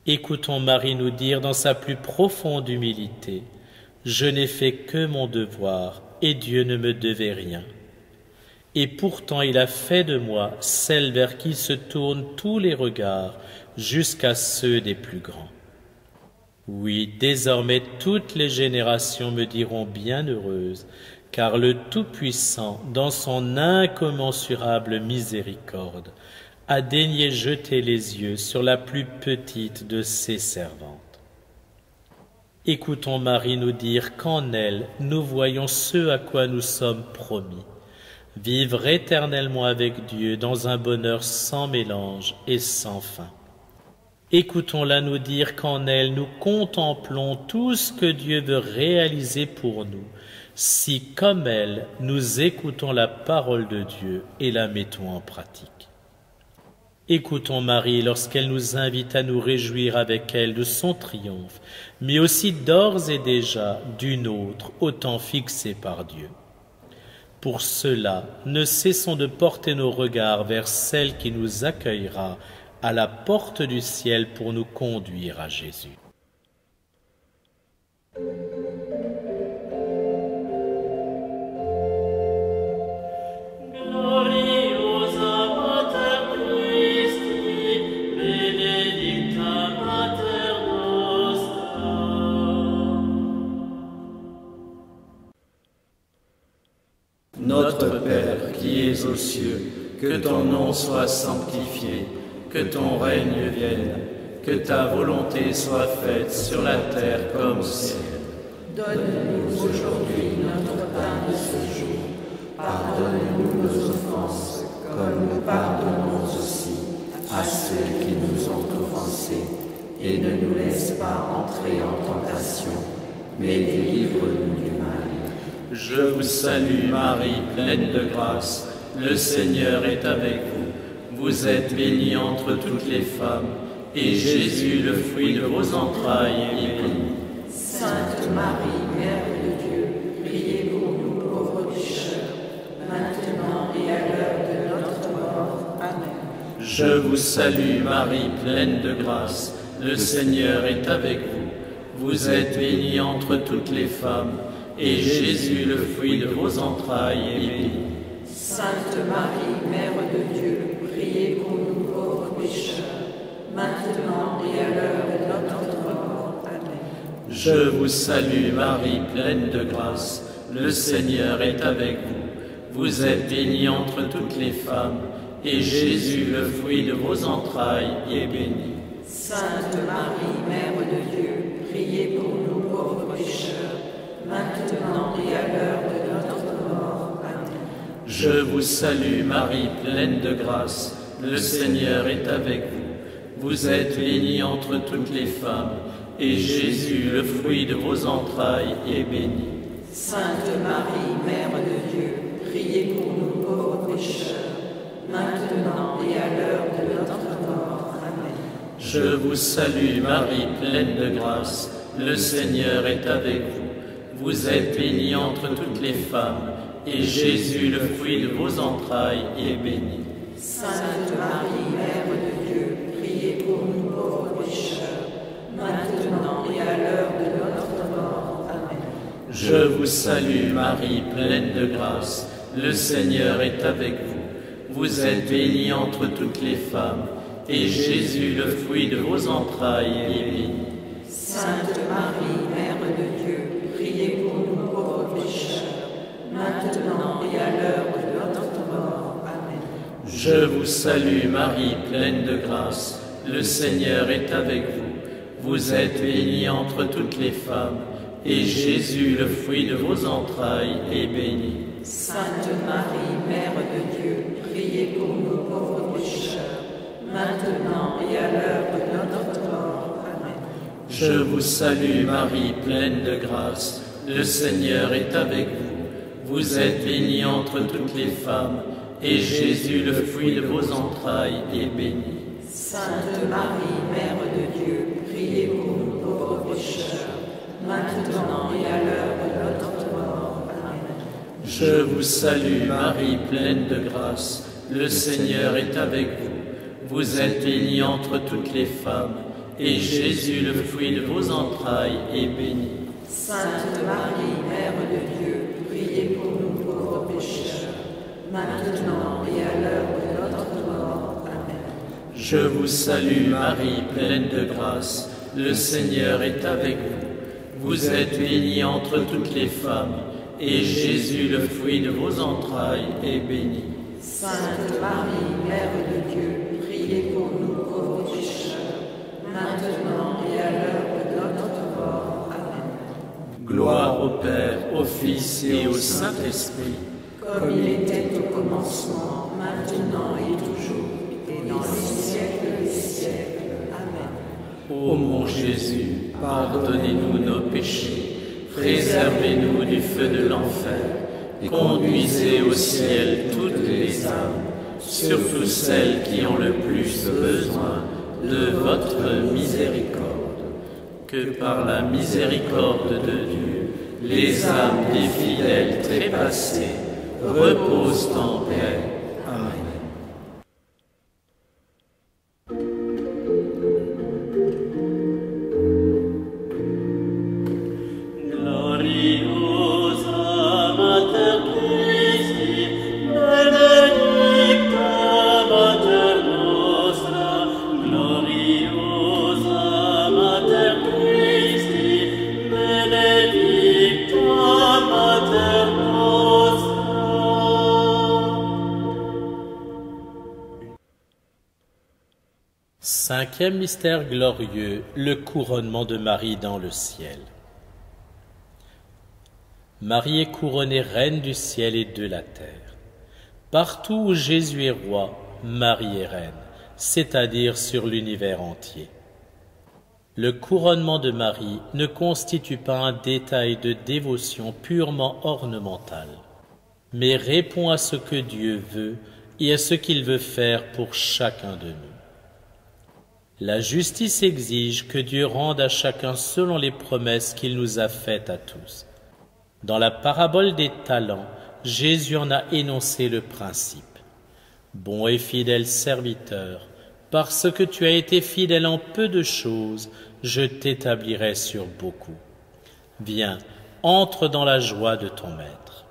Écoutons Marie nous dire dans sa plus profonde humilité, « Je n'ai fait que mon devoir, et Dieu ne me devait rien. Et pourtant il a fait de moi celle vers qui se tournent tous les regards, jusqu'à ceux des plus grands. Oui, désormais toutes les générations me diront bienheureuse, car le Tout-Puissant, dans son incommensurable miséricorde, a daigné jeter les yeux sur la plus petite de ses servantes. Écoutons Marie nous dire qu'en elle, nous voyons ce à quoi nous sommes promis, vivre éternellement avec Dieu dans un bonheur sans mélange et sans fin. Écoutons-la nous dire qu'en elle, nous contemplons tout ce que Dieu veut réaliser pour nous, si, comme elle, nous écoutons la parole de Dieu et la mettons en pratique. Écoutons Marie lorsqu'elle nous invite à nous réjouir avec elle de son triomphe, mais aussi d'ores et déjà du nôtre, au temps fixé par Dieu. Pour cela, ne cessons de porter nos regards vers celle qui nous accueillera à la porte du ciel pour nous conduire à Jésus. Notre Père qui es aux cieux, que ton nom soit sanctifié, que ton règne vienne, que ta volonté soit faite sur la terre comme au ciel. Donne-nous aujourd'hui notre pain de ce jour. Pardonne-nous nos offenses, comme nous pardonnons aussi à ceux qui nous ont offensés. Et ne nous laisse pas entrer en tentation, mais délivre-nous du mal. Je vous salue Marie, pleine de grâce, le Seigneur est avec vous. Vous êtes bénie entre toutes les femmes, et Jésus, le fruit de vos entrailles, est béni. Sainte Marie, Mère de Dieu, priez pour nous pauvres pécheurs, maintenant et à l'heure de notre mort. Amen. Je vous salue Marie, pleine de grâce, le Seigneur est avec vous. Vous êtes bénie entre toutes les femmes, et Jésus, le fruit de vos entrailles, est béni. Sainte Marie, Mère de Dieu, priez pour nous pauvres pécheurs, maintenant et à l'heure de notre mort. Amen. Je vous salue Marie, pleine de grâce, le Seigneur est avec vous. Vous êtes bénie entre toutes les femmes, et Jésus, le fruit de vos entrailles, est béni. Sainte Marie, Mère de Dieu, priez pour nous pauvres pécheurs, maintenant et à l'heure de notre mort. Amen. Je vous salue Marie, pleine de grâce, le Seigneur est avec vous. Vous êtes bénie entre toutes les femmes, et Jésus, le fruit de vos entrailles, est béni. Sainte Marie, Mère de Dieu, priez pour nous pauvres pécheurs, maintenant et à l'heure de notre mort. Amen. Je vous salue Marie, pleine de grâce, le Seigneur est avec vous. Vous êtes bénie entre toutes les femmes, et Jésus, le fruit de vos entrailles, est béni. Sainte Marie, Mère de Dieu, priez pour nous pauvres pécheurs, maintenant et à l'heure de notre mort. Amen. Je vous salue Marie, pleine de grâce, le Seigneur est avec vous. Vous êtes bénie entre toutes les femmes, et Jésus, le fruit de vos entrailles, est béni. Sainte Marie, Mère de Dieu, priez pour nous pauvres pécheurs, maintenant et à l'heure de notre mort. Amen. Je vous salue Marie, pleine de grâce, le Seigneur est avec vous. Vous êtes bénie entre toutes les femmes, et Jésus, le fruit de vos entrailles, est béni. Sainte Marie, Mère de Dieu, priez pour nous pauvres pécheurs, maintenant et à l'heure de notre mort. Amen. Je vous salue Marie, pleine de grâce, le Seigneur est avec vous. Vous êtes bénie entre toutes les femmes, et Jésus, le fruit de vos entrailles, est béni. Sainte Marie, Mère de Dieu, priez pour nous pauvres pécheurs, maintenant et à l'heure de notre mort. Amen. Je vous salue Marie, pleine de grâce, le Seigneur est avec vous. Vous êtes bénie entre toutes les femmes, et Jésus, le fruit de vos entrailles, est béni. Sainte Marie, Mère de Dieu, priez pour nous pauvres pécheurs, maintenant et à l'heure de notre mort. Amen. Je vous salue Marie, pleine de grâce, le Seigneur est avec vous. Vous êtes bénie entre toutes les femmes, et Jésus, le fruit de vos entrailles, est béni. Sainte Marie, Mère de Dieu, priez pour nous pauvres pécheurs, maintenant et à l'heure de notre mort. Amen. Gloire au Père, au Fils et au Saint-Esprit, comme il était au commencement, maintenant et toujours, et dans les siècles des siècles. Amen. Ô mon Jésus, pardonnez-nous nos péchés, préservez-nous du feu de l'enfer, conduisez au ciel toutes les âmes, surtout celles qui ont le plus besoin de votre miséricorde. Que par la miséricorde de Dieu, les âmes des fidèles trépassés reposent en paix. Amen. Cinquième mystère glorieux, le couronnement de Marie dans le ciel. Marie est couronnée reine du ciel et de la terre. Partout où Jésus est roi, Marie est reine, c'est-à-dire sur l'univers entier. Le couronnement de Marie ne constitue pas un détail de dévotion purement ornemental, mais répond à ce que Dieu veut et à ce qu'il veut faire pour chacun de nous. La justice exige que Dieu rende à chacun selon les promesses qu'il nous a faites à tous. Dans la parabole des talents, Jésus en a énoncé le principe. « Bon et fidèle serviteur, parce que tu as été fidèle en peu de choses, je t'établirai sur beaucoup. Viens, entre dans la joie de ton maître. »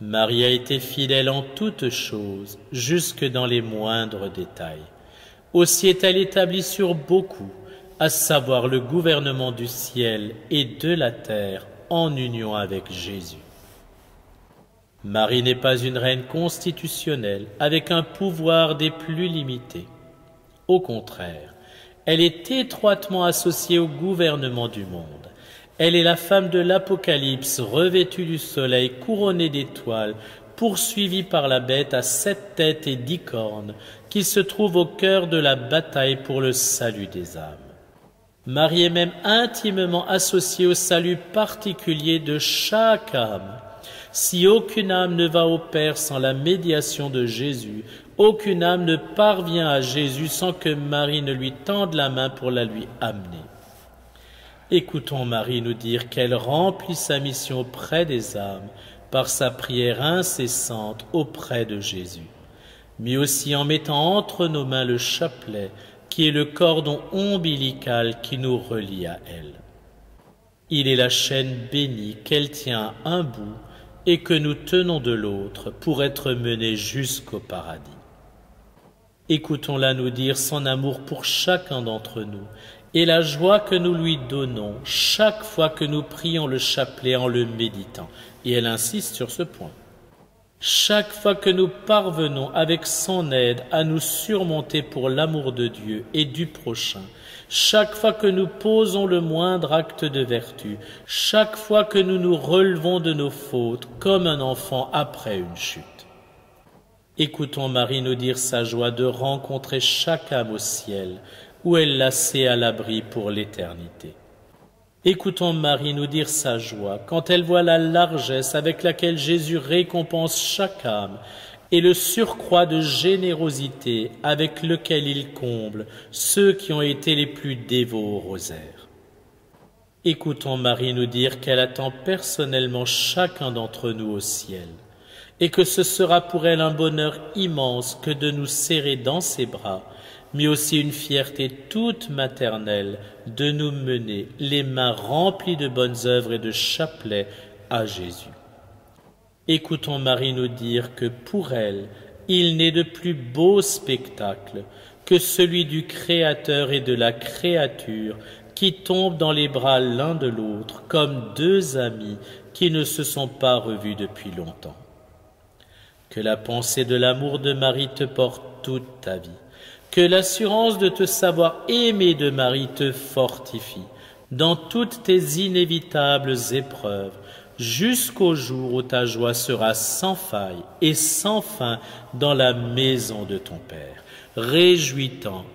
Marie a été fidèle en toutes choses, jusque dans les moindres détails. Aussi est-elle établie sur beaucoup, à savoir le gouvernement du ciel et de la terre en union avec Jésus. Marie n'est pas une reine constitutionnelle avec un pouvoir des plus limités. Au contraire, elle est étroitement associée au gouvernement du monde. Elle est la femme de l'Apocalypse, revêtue du soleil, couronnée d'étoiles, poursuivie par la bête à 7 têtes et 10 cornes, qui se trouve au cœur de la bataille pour le salut des âmes. Marie est même intimement associée au salut particulier de chaque âme. Si aucune âme ne va au Père sans la médiation de Jésus, aucune âme ne parvient à Jésus sans que Marie ne lui tende la main pour la lui amener. Écoutons Marie nous dire qu'elle remplit sa mission auprès des âmes par sa prière incessante auprès de Jésus, mais aussi en mettant entre nos mains le chapelet qui est le cordon ombilical qui nous relie à elle. Il est la chaîne bénie qu'elle tient à un bout et que nous tenons de l'autre pour être menés jusqu'au paradis. Écoutons-la nous dire son amour pour chacun d'entre nous et la joie que nous lui donnons chaque fois que nous prions le chapelet en le méditant. Et elle insiste sur ce point. Chaque fois que nous parvenons avec son aide à nous surmonter pour l'amour de Dieu et du prochain, chaque fois que nous posons le moindre acte de vertu, chaque fois que nous nous relevons de nos fautes comme un enfant après une chute. Écoutons Marie nous dire sa joie de rencontrer chaque âme au ciel, où elle la sait à l'abri pour l'éternité. Écoutons Marie nous dire sa joie quand elle voit la largesse avec laquelle Jésus récompense chaque âme et le surcroît de générosité avec lequel il comble ceux qui ont été les plus dévots au rosaire. Écoutons Marie nous dire qu'elle attend personnellement chacun d'entre nous au ciel et que ce sera pour elle un bonheur immense que de nous serrer dans ses bras, mais aussi une fierté toute maternelle de nous mener les mains remplies de bonnes œuvres et de chapelets à Jésus. Écoutons Marie nous dire que pour elle, il n'est de plus beau spectacle que celui du Créateur et de la créature qui tombent dans les bras l'un de l'autre comme deux amis qui ne se sont pas revus depuis longtemps. Que la pensée de l'amour de Marie te porte toute ta vie. Que l'assurance de te savoir aimer de Marie te fortifie dans toutes tes inévitables épreuves, jusqu'au jour où ta joie sera sans faille et sans fin dans la maison de ton Père. Réjouis-t'en.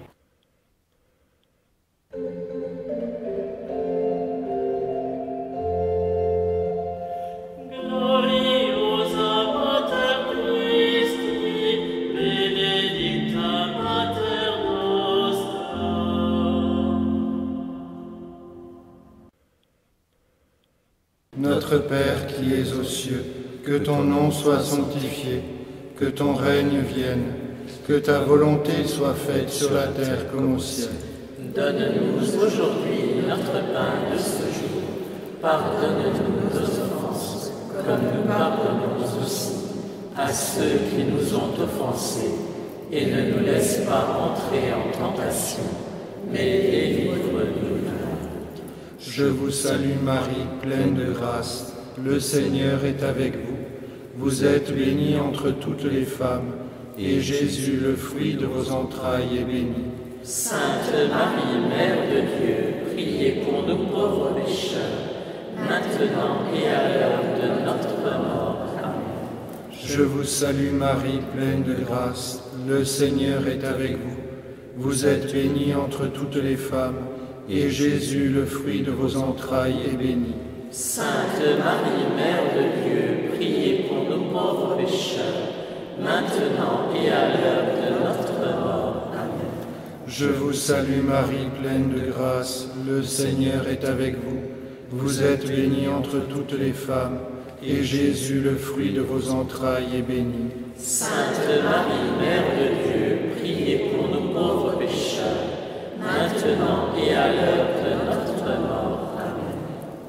Notre Père qui es aux cieux, que ton nom soit sanctifié, que ton règne vienne, que ta volonté soit faite sur la terre comme au ciel. Donne-nous aujourd'hui notre pain de ce jour. Pardonne-nous nos offenses, comme nous pardonnons aussi à ceux qui nous ont offensés. Et ne nous laisse pas entrer en tentation, mais délivre-nous du mal. Je vous salue Marie, pleine de grâce, le Seigneur est avec vous. Vous êtes bénie entre toutes les femmes, et Jésus, le fruit de vos entrailles, est béni. Sainte Marie, Mère de Dieu, priez pour nous pauvres pécheurs, maintenant et à l'heure de notre mort. Amen. Je vous salue Marie, pleine de grâce, le Seigneur est avec vous. Vous êtes bénie entre toutes les femmes, et Jésus, le fruit de vos entrailles, est béni. Sainte Marie, Mère de Dieu, priez pour nous pauvres pécheurs, maintenant et à l'heure de notre mort. Amen. Je vous salue Marie, pleine de grâce, le Seigneur est avec vous. Vous êtes bénie entre toutes les femmes, et Jésus, le fruit de vos entrailles, est béni. Sainte Marie, Mère de Dieu, priez pour nous pauvres pécheurs, maintenant et à l'heure de notre mort. Amen.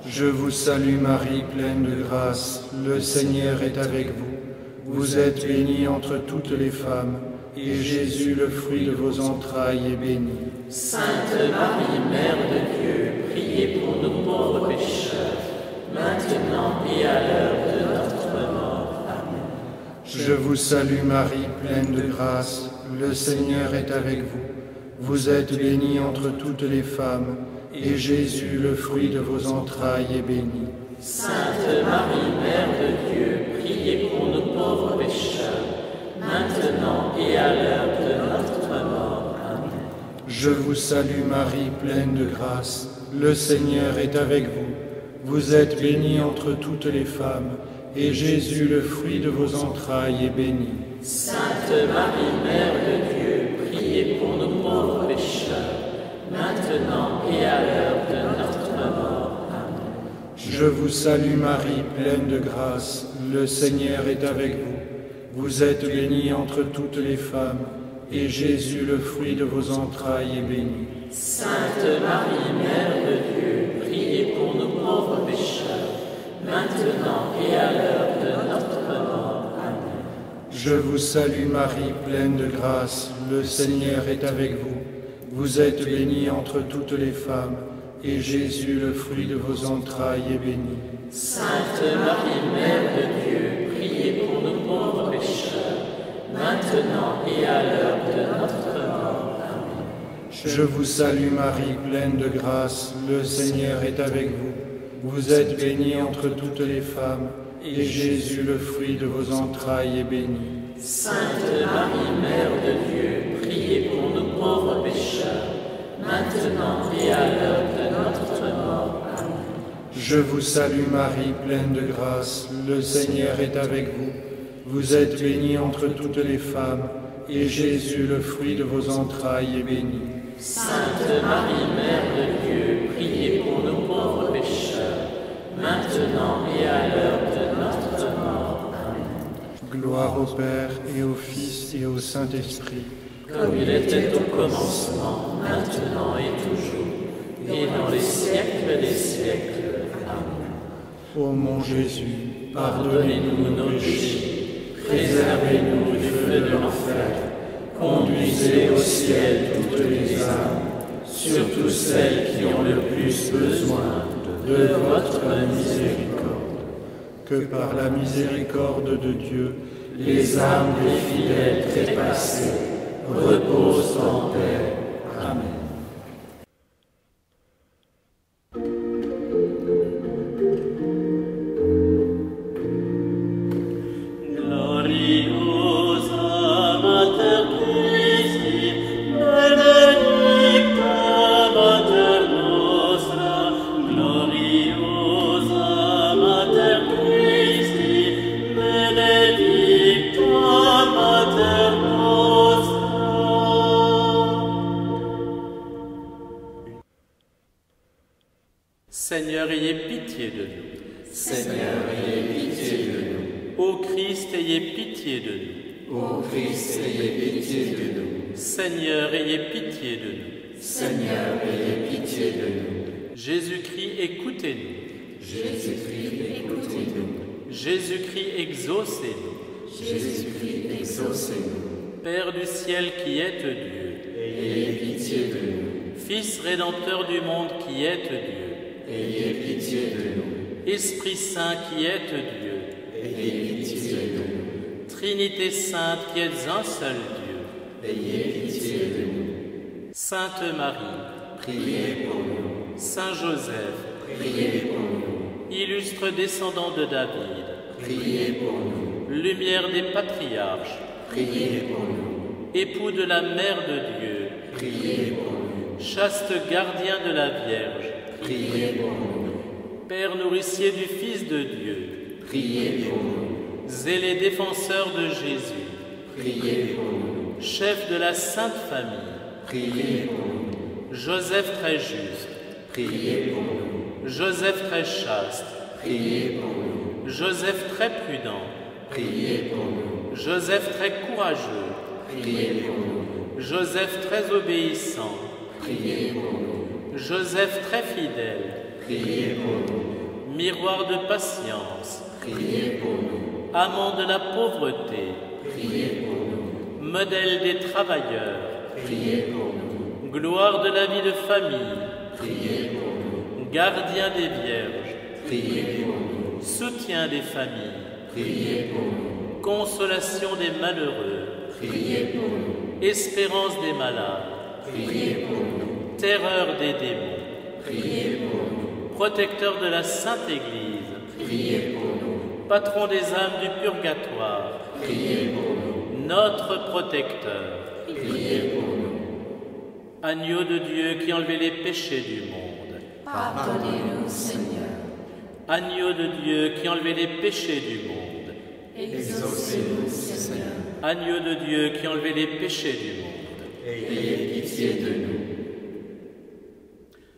Je vous salue Marie, pleine de grâce, le Seigneur est avec vous. Vous êtes bénie entre toutes les femmes, et Jésus, le fruit de vos entrailles, est béni. Sainte Marie, Mère de Dieu, priez pour nous pauvres pécheurs, maintenant et à l'heure de notre mort. Amen. Je vous salue Marie, pleine de grâce, le Seigneur est avec vous. Vous êtes bénie entre toutes les femmes, et Jésus, le fruit de vos entrailles, est béni. Sainte Marie, Mère de Dieu, priez pour nous pauvres pécheurs, maintenant et à l'heure de notre mort. Amen. Je vous salue Marie, pleine de grâce, le Seigneur est avec vous. Vous êtes bénie entre toutes les femmes, et Jésus, le fruit de vos entrailles, est béni. Sainte Marie, Mère de Dieu, priez pour nous pauvres pécheurs, maintenant et à l'heure de notre mort. Amen. Je vous salue Marie, pleine de grâce, le Seigneur est avec vous. Vous êtes bénie entre toutes les femmes, et Jésus, le fruit de vos entrailles, est béni. Sainte Marie, Mère de Dieu, priez pour nous pauvres pécheurs, maintenant et à l'heure de notre mort. Amen. Je vous salue Marie, pleine de grâce, le Seigneur est avec vous. Vous êtes bénie entre toutes les femmes, et Jésus, le fruit de vos entrailles, est béni. Sainte Marie, Mère de Dieu, priez pour nous pauvres pécheurs, maintenant et à l'heure de notre mort. Amen. Je vous salue Marie, pleine de grâce, le Seigneur est avec vous. Vous êtes bénie entre toutes les femmes, et Jésus, le fruit de vos entrailles, est béni. Sainte Marie, Mère de Dieu, priez pour nous pauvres pécheurs, maintenant et à l'heure de notre mort. Amen. Je vous salue Marie, pleine de grâce, le Seigneur est avec vous. Vous êtes bénie entre toutes les femmes, et Jésus, le fruit de vos entrailles, est béni. Sainte Marie, Mère de Dieu, priez pour nous pauvres pécheurs, maintenant et à l'heure de notre mort. Amen. Gloire au Père, et au Fils, et au Saint-Esprit. Comme il était au commencement, maintenant et toujours, et dans les siècles des siècles. Amen. Ô mon Jésus, Pardonnez-nous nos péchés, préservez-nous du feu de l'enfer, conduisez au ciel toutes les âmes, surtout celles qui ont le plus besoin de votre miséricorde. que par la miséricorde de Dieu, Les âmes des fidèles trépassés reposent en paix. Amen. Seigneur, ayez pitié de nous. Seigneur, ayez pitié de nous. Ô Christ, ayez pitié de nous. Ô Christ, ayez pitié de nous. Seigneur, ayez pitié de nous. Seigneur, ayez pitié de nous. Jésus-Christ, écoutez-nous. Jésus-Christ, écoutez-nous. Jésus-Christ, exaucez-nous. Jésus-Christ, exaucez-nous. Père du ciel qui êtes Dieu, Ayez pitié de nous. Fils rédempteur du monde qui êtes Dieu, Ayez pitié de nous. Esprit Saint qui êtes Dieu, Ayez pitié de nous. Trinité Sainte qui êtes un seul Dieu, Ayez pitié de nous. Sainte Marie, priez pour nous. Saint Joseph, Priez pour nous. illustre descendant de David, Priez pour nous. lumière des patriarches, Priez pour nous. époux de la Mère de Dieu, Priez pour nous. chaste gardien de la Vierge, Priez pour nous. Père nourricier du Fils de Dieu, Priez pour nous. zélé défenseur de Jésus, Priez pour nous. chef de la Sainte Famille, Priez pour nous. Joseph très juste, Priez pour nous. Joseph très chaste, Priez pour nous. Joseph très prudent, Priez pour nous. Joseph très courageux, Priez pour nous. Joseph très obéissant, Priez pour nous. Joseph très fidèle, Priez pour nous. miroir de patience, Priez pour nous. amant de la pauvreté, Priez pour nous. modèle des travailleurs, Priez pour nous. gloire de la vie de famille, Priez pour nous. gardien des vierges, Priez pour nous. soutien des familles, Priez pour nous. consolation des malheureux, Priez pour nous. espérance des malades, Priez pour nous. terreur des démons, Priez pour nous. protecteur de la Sainte Église, Priez pour nous. patron des âmes du purgatoire, Priez pour nous. notre protecteur, Priez pour nous. agneau de Dieu qui enlevait les péchés du monde, Pardonnez-nous, Seigneur. agneau de Dieu qui enlevait les péchés du monde, Exaucez-nous, Seigneur. agneau de Dieu qui enlevait les péchés du monde. Ayez pitié de nous.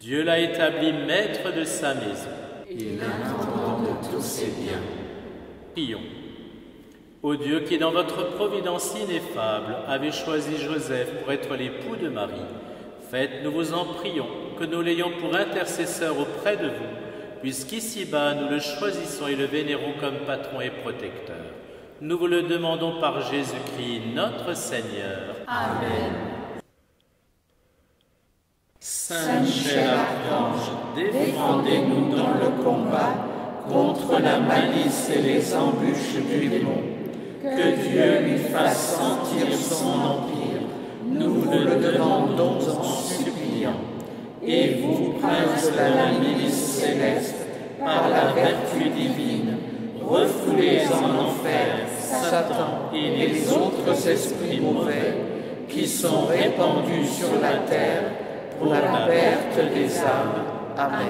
Dieu l'a établi maître de sa maison. Il l'intendant de tous ses biens. Prions. Ô Dieu qui, dans votre providence ineffable, avez choisi Joseph pour être l'époux de Marie, faites, nous vous en prions, que nous l'ayons pour intercesseur auprès de vous, puisqu'ici-bas nous le choisissons et le vénérons comme patron et protecteur. Nous vous le demandons par Jésus-Christ, notre Seigneur. Amen. Saint Michel Archange, Défendez-nous dans le combat contre la malice et les embûches du démon. Que Dieu lui fasse sentir son empire. Nous vous le demandons en suppliant. Et vous, prince de la milice céleste, par la vertu divine, refoulez en enfer Satan et les autres esprits mauvais qui sont répandus sur la terre pour la perte des âmes. Amen.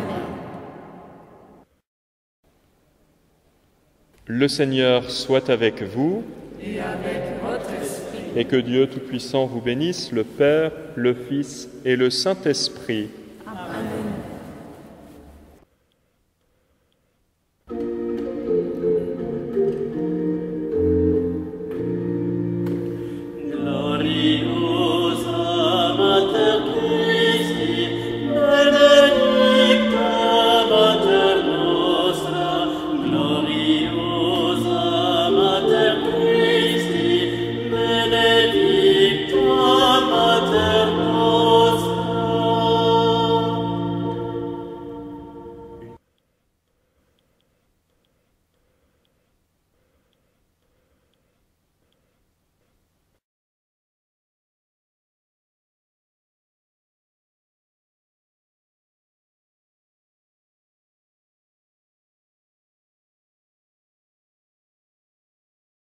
Le Seigneur soit avec vous Et avec votre esprit. et que Dieu Tout-Puissant vous bénisse, le Père, le Fils et le Saint-Esprit.